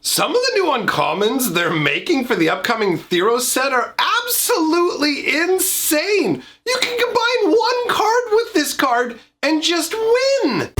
Some of the new uncommons they're making for the upcoming Theros set are absolutely insane. You can combine one card with this card and just win.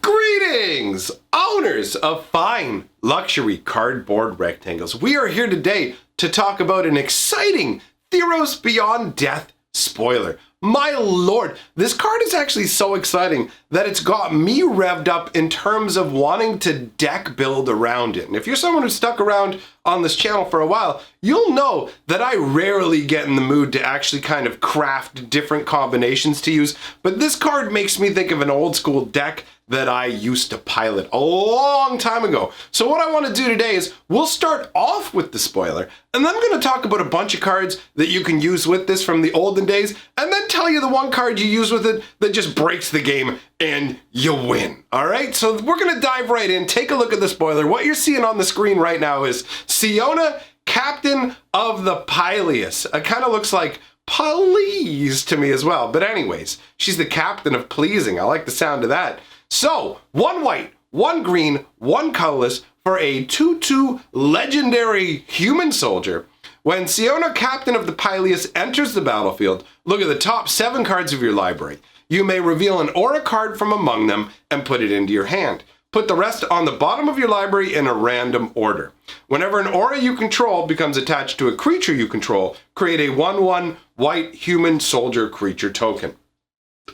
Greetings, owners of fine luxury cardboard rectangles. We are here today to talk about an exciting Theros Beyond Death spoiler. My lord, this card is actually so exciting that it's got me revved up in terms of wanting to deck build around it. And if you're someone who's stuck around on this channel for a while, you'll know that I rarely get in the mood to actually kind of craft different combinations to use. But this card makes me think of an old school deck that I used to pilot a long time ago. So what I want to do today is we'll start off with the spoiler, and then I'm going to talk about a bunch of cards that you can use with this from the olden days, and then tell you the one card you use with it that just breaks the game and you win. All right, so we're going to dive right in, take a look at the spoiler. What you're seeing on the screen right now is Siona, Captain of the Pyleas. It kind of looks like Please to me as well, but anyways, she's the captain of pleasing. I like the sound of that. So, one white, one green, one colorless for a 2/2 legendary human soldier. When Siona, Captain of the Pyleas, enters the battlefield, look at the top 7 cards of your library. You may reveal an aura card from among them and put it into your hand. Put the rest on the bottom of your library in a random order. Whenever an aura you control becomes attached to a creature you control, create a 1/1 white human soldier creature token.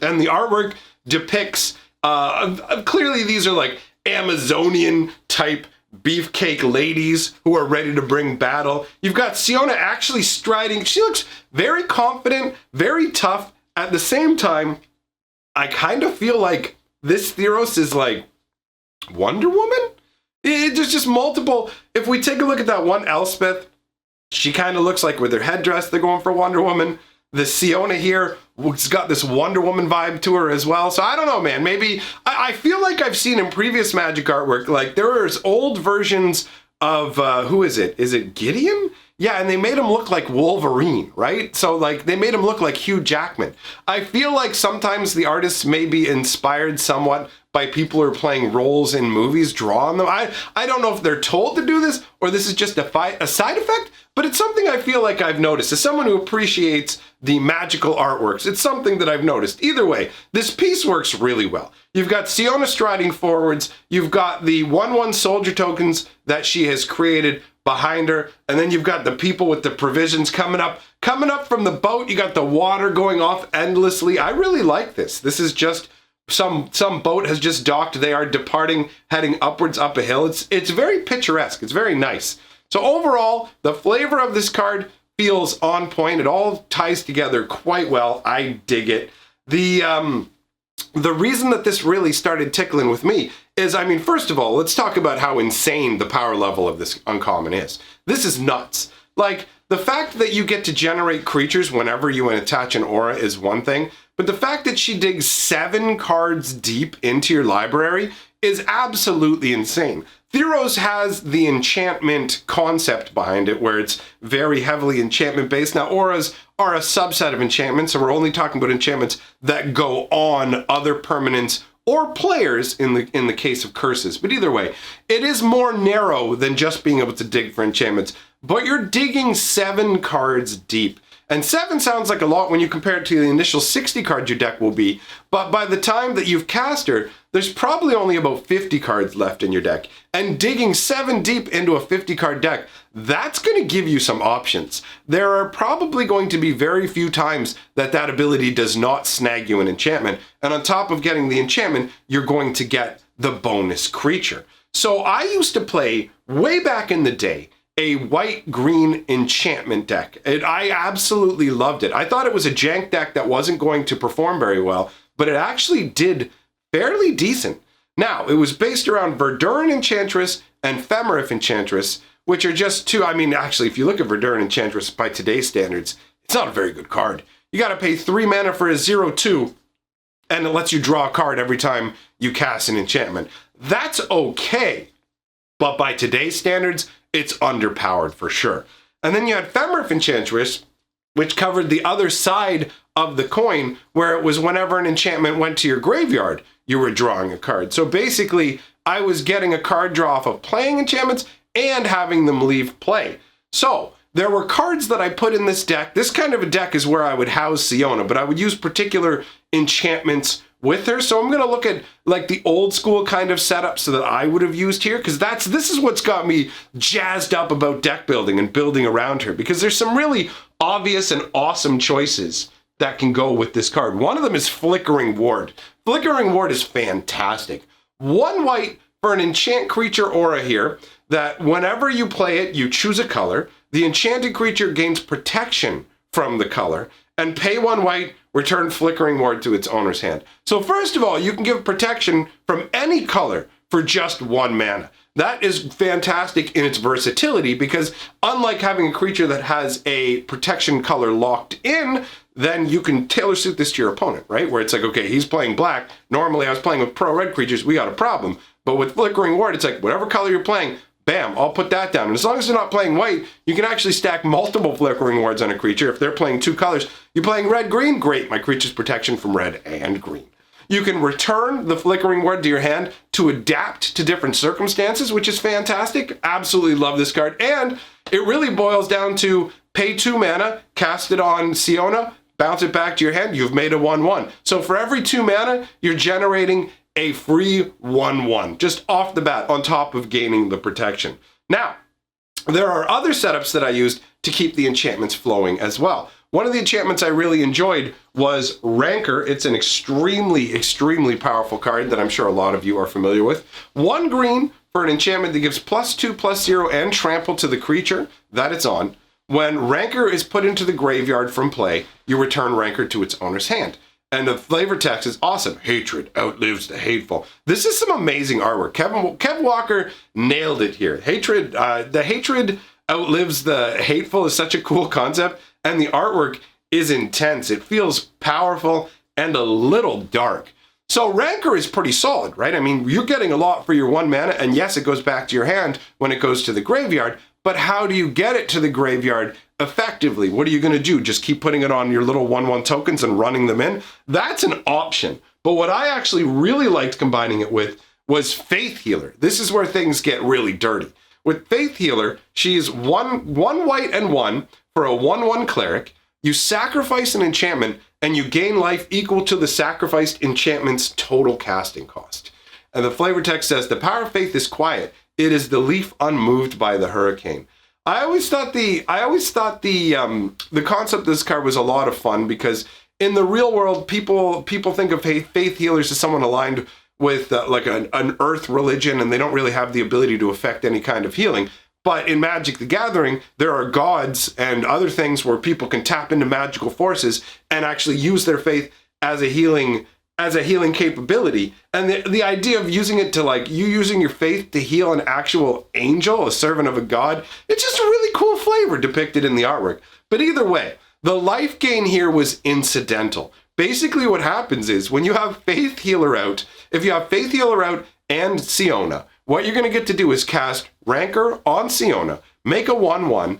And the artwork depicts clearly these are like Amazonian type beefcake ladies who are ready to bring battle. You've got Siona actually striding. She looks very confident, very tough. At the same time, I kind of feel like this Theros is like Wonder Woman? There's just multiple. If we take a look at that one Elspeth, she kind of looks like with her headdress, they're going for Wonder Woman. The Siona here has got this Wonder Woman vibe to her as well. So I don't know, man. Maybe I feel like I've seen in previous Magic artwork, like there's old versions of, who is it? Is it Gideon? Yeah, and they made him look like Wolverine, right? So like they made him look like Hugh Jackman. I feel like sometimes the artists may be inspired somewhat by people who are playing roles in movies, drawing them. I don't know if they're told to do this or this is just a side effect, but it's something I feel like I've noticed. As someone who appreciates the magical artworks, it's something that I've noticed. Either way, this piece works really well. You've got Siona striding forwards, you've got the 1/1 soldier tokens that she has created behind her, and then you've got the people with the provisions coming up from the boat. You got the water going off endlessly. I really like this. This is just some boat has just docked. They are departing, heading upwards up a hill. It's very picturesque. It's very nice. So overall, the flavor of this card feels on point. It all ties together quite well. I dig it. The reason that this really started tickling with me is, I mean, first of all, let's talk about how insane the power level of this uncommon is. This is nuts. Like, the fact that you get to generate creatures whenever you attach an aura is one thing, but the fact that she digs 7 cards deep into your library is absolutely insane. Theros has the enchantment concept behind it, where it's very heavily enchantment based. Now, auras are a subset of enchantments, so we're only talking about enchantments that go on other permanents or players in the case of curses. But either way, it is more narrow than just being able to dig for enchantments. But you're digging 7 cards deep. And 7 sounds like a lot when you compare it to the initial 60 cards your deck will be. But by the time that you've cast her, there's probably only about 50 cards left in your deck. And digging 7 deep into a 50 card deck, that's going to give you some options. There are probably going to be very few times that that ability does not snag you an enchantment. And on top of getting the enchantment, you're going to get the bonus creature. So I used to play, way back in the day, a white-green enchantment deck. I absolutely loved it. I thought it was a jank deck that wasn't going to perform very well, but it actually did fairly decent. Now, it was based around Verduran Enchantress and Femerif Enchantress, which are just two. I mean, actually, if you look at Verduran Enchantress by today's standards, it's not a very good card. You got to pay 3 mana for a 0/2, and it lets you draw a card every time you cast an enchantment. That's okay, but by today's standards, it's underpowered for sure. And then you had Femerif Enchantress, which covered the other side of the coin, where it was whenever an enchantment went to your graveyard, you were drawing a card. So basically, I was getting a card draw off of playing enchantments and having them leave play. So there were cards that I put in this deck. This kind of a deck is where I would house Siona, but I would use particular enchantments with her. So I'm going to look at like the old school kind of setup so that I would have used here, because this is what's got me jazzed up about deck building and building around her, because there's some really obvious and awesome choices that can go with this card. One of them is Flickering Ward. Flickering Ward is fantastic. 1 white for an enchant creature aura here that whenever you play it, you choose a color. The enchanted creature gains protection from the color, and pay 1 white, return Flickering Ward to its owner's hand. So first of all, you can give protection from any color for just 1 mana. That is fantastic in its versatility, because unlike having a creature that has a protection color locked in, then you can tailor suit this to your opponent, right? Where it's like, okay, he's playing black. Normally I was playing with pro-red creatures, we got a problem. But with Flickering Ward, it's like, whatever color you're playing, bam, I'll put that down. And as long as they're not playing white, you can actually stack multiple Flickering Wards on a creature. If they're playing 2 colors, you're playing red-green, great, my creature's protection from red and green. You can return the Flickering Ward to your hand to adapt to different circumstances, which is fantastic. Absolutely love this card. And it really boils down to pay 2 mana, cast it on Siona, bounce it back to your hand, you've made a 1/1. So for every 2 mana, you're generating a free 1/1, just off the bat, on top of gaining the protection. Now, there are other setups that I used to keep the enchantments flowing as well. One of the enchantments I really enjoyed was Rancor. It's an extremely, extremely powerful card that I'm sure a lot of you are familiar with. 1 green for an enchantment that gives +2/+0 and trample to the creature that it's on. When Rancor is put into the graveyard from play, you return Rancor to its owner's hand. And the flavor text is awesome. Hatred outlives the hateful. This is some amazing artwork. Kev Walker nailed it here. The hatred outlives the hateful is such a cool concept, and the artwork is intense. It feels powerful and a little dark. So Rancor is pretty solid, right? I mean, you're getting a lot for your 1 mana, and yes, it goes back to your hand when it goes to the graveyard, but how do you get it to the graveyard effectively? What are you going to do? Just keep putting it on your little 1/1 tokens and running them in? That's an option. But what I actually really liked combining it with was Faith Healer. This is where things get really dirty. With Faith Healer, she's one white and 1 for a 1/1 cleric. You sacrifice an enchantment and you gain life equal to the sacrificed enchantment's total casting cost. And the flavor text says, the power of faith is quiet. It is the leaf unmoved by the hurricane. I always thought the concept of this card was a lot of fun, because in the real world, people think of faith healers as someone aligned with like an earth religion, and they don't really have the ability to affect any kind of healing. But in Magic the Gathering, there are gods and other things where people can tap into magical forces and actually use their faith as a healing capability. And the idea of using it to, like, you using your faith to heal an actual angel, a servant of a god, it's just a really cool flavor depicted in the artwork. But either way, the life gain here was incidental. Basically what happens is when you have Faith Healer out, if you have Faith Healer out and Siona, what you're going to get to do is cast Rancor on Siona, make a 1/1,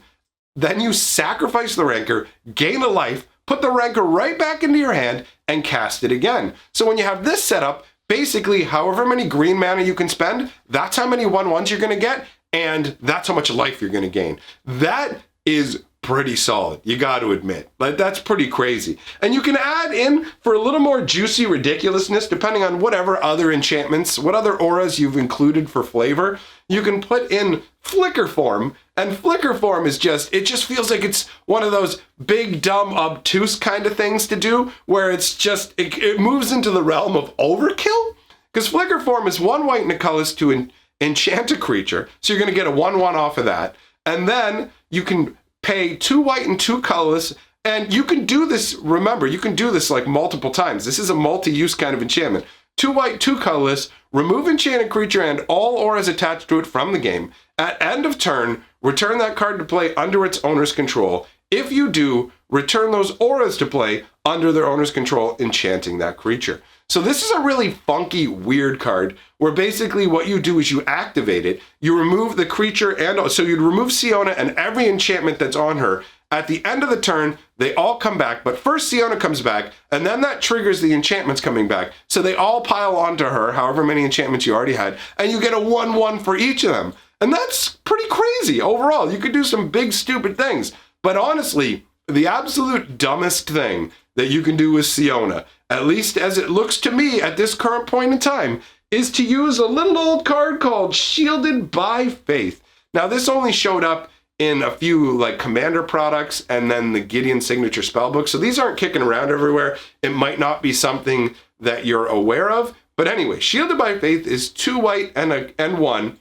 then you sacrifice the Rancor, gain a life, put the Rancor right back into your hand, and cast it again. So when you have this set up, basically however many green mana you can spend, that's how many 1/1s you're going to get, and that's how much life you're going to gain. That is pretty solid, you got to admit. Like, that's pretty crazy. And you can add in, for a little more juicy ridiculousness, depending on whatever other enchantments, what other auras you've included for flavor, you can put in Flicker Form. And Flicker Form is it just feels like it's one of those big, dumb, obtuse kind of things to do, where it's just, it moves into the realm of overkill. Because Flicker Form is 1 white and a colorless to enchant a creature, so you're going to get a 1/1 off of that. And then you can pay 2 white and 2 colorless, and you can do this, remember, you can do this like multiple times. This is a multi-use kind of enchantment. 2 white, 2 colorless, remove enchanted creature and all auras attached to it from the game. At end of turn, return that card to play under its owner's control. If you do, return those auras to play under their owner's control, enchanting that creature. So this is a really funky, weird card, where basically what you do is you activate it, you remove the creature, and so you'd remove Siona and every enchantment that's on her. At the end of the turn, They all come back, but first Siona comes back, and then that triggers the enchantments coming back. So they all pile onto her, however many enchantments you already had, and you get a 1/1 for each of them. And that's pretty crazy overall. You could do some big stupid things. But honestly, the absolute dumbest thing that you can do with Siona, at least as it looks to me at this current point in time, is to use a little old card called Shielded by Faith. Now this only showed up in a few like commander products and then the Gideon signature spellbook. So these aren't kicking around everywhere. It might not be something that you're aware of. But anyway, Shielded by Faith is 2 white and 1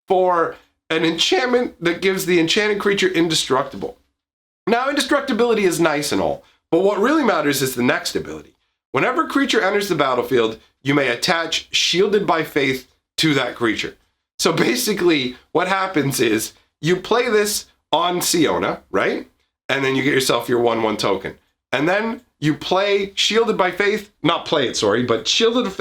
for an enchantment that gives the enchanted creature indestructible. Now, indestructibility is nice and all, but what really matters is the next ability. Whenever a creature enters the battlefield, you may attach Shielded by Faith to that creature. So basically, what happens is you play this on Siona, right? And then you get yourself your 1/1 token. And then you play Shielded by Faith, not play it, sorry, but Shielded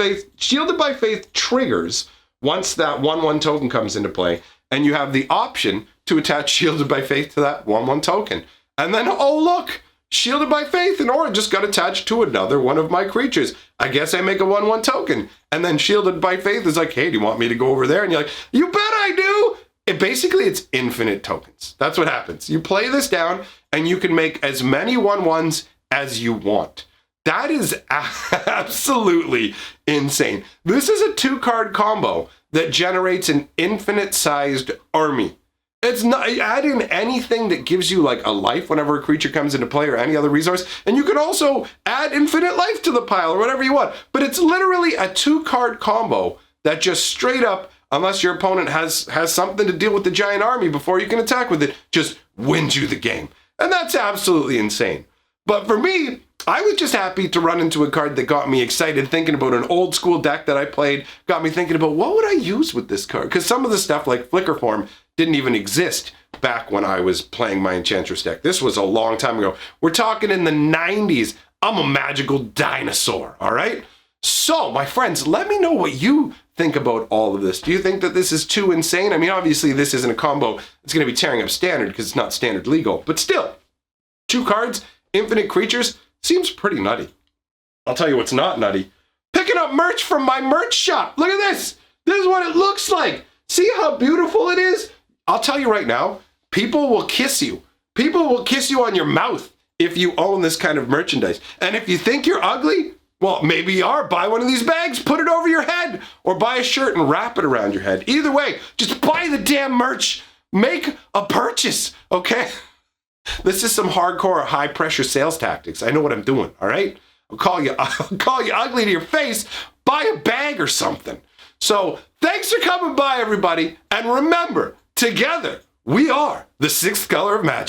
by Faith triggers once that 1/1 token comes into play, and you have the option to attach Shielded by Faith to that 1/1 token. And then, oh look, Shielded by Faith and Aura just got attached to another one of my creatures. I guess I make a 1/1 token. And then Shielded by Faith is like, hey, do you want me to go over there? And you're like, you bet I do! It's infinite tokens. That's what happens. You play this down, and you can make as many 1/1s as you want. That is absolutely insane. This is a 2-card combo that generates an infinite-sized army. It's not, add in anything that gives you like a life whenever a creature comes into play or any other resource, and you can also add infinite life to the pile or whatever you want. But it's literally a 2-card combo that just straight up, unless your opponent has something to deal with the giant army before you can attack with it, just wins you the game. And that's absolutely insane. But for me, I was just happy to run into a card that got me excited, thinking about an old school deck that I played, got me thinking about what would I use with this card? Because some of the stuff like Flicker Form didn't even exist back when I was playing my Enchantress deck. This was a long time ago. We're talking in the 90s. I'm a magical dinosaur, all right? So, my friends, let me know what you think about all of this. Do you think that this is too insane? I mean, obviously, this isn't a combo that's going to be tearing up standard because it's not standard legal. But still, 2 cards, infinite creatures, seems pretty nutty. I'll tell you what's not nutty. Picking up merch from my merch shop. Look at this. This is what it looks like. See how beautiful it is? I'll tell you right now, people will kiss you. People will kiss you on your mouth if you own this kind of merchandise. And if you think you're ugly, well, maybe you are. Buy one of these bags, put it over your head, or buy a shirt and wrap it around your head. Either way, just buy the damn merch. Make a purchase, okay? This is some hardcore high-pressure sales tactics. I know what I'm doing, all right? I'll call you ugly to your face. Buy a bag or something. So thanks for coming by, everybody. And remember, together, we are the 6th color of magic.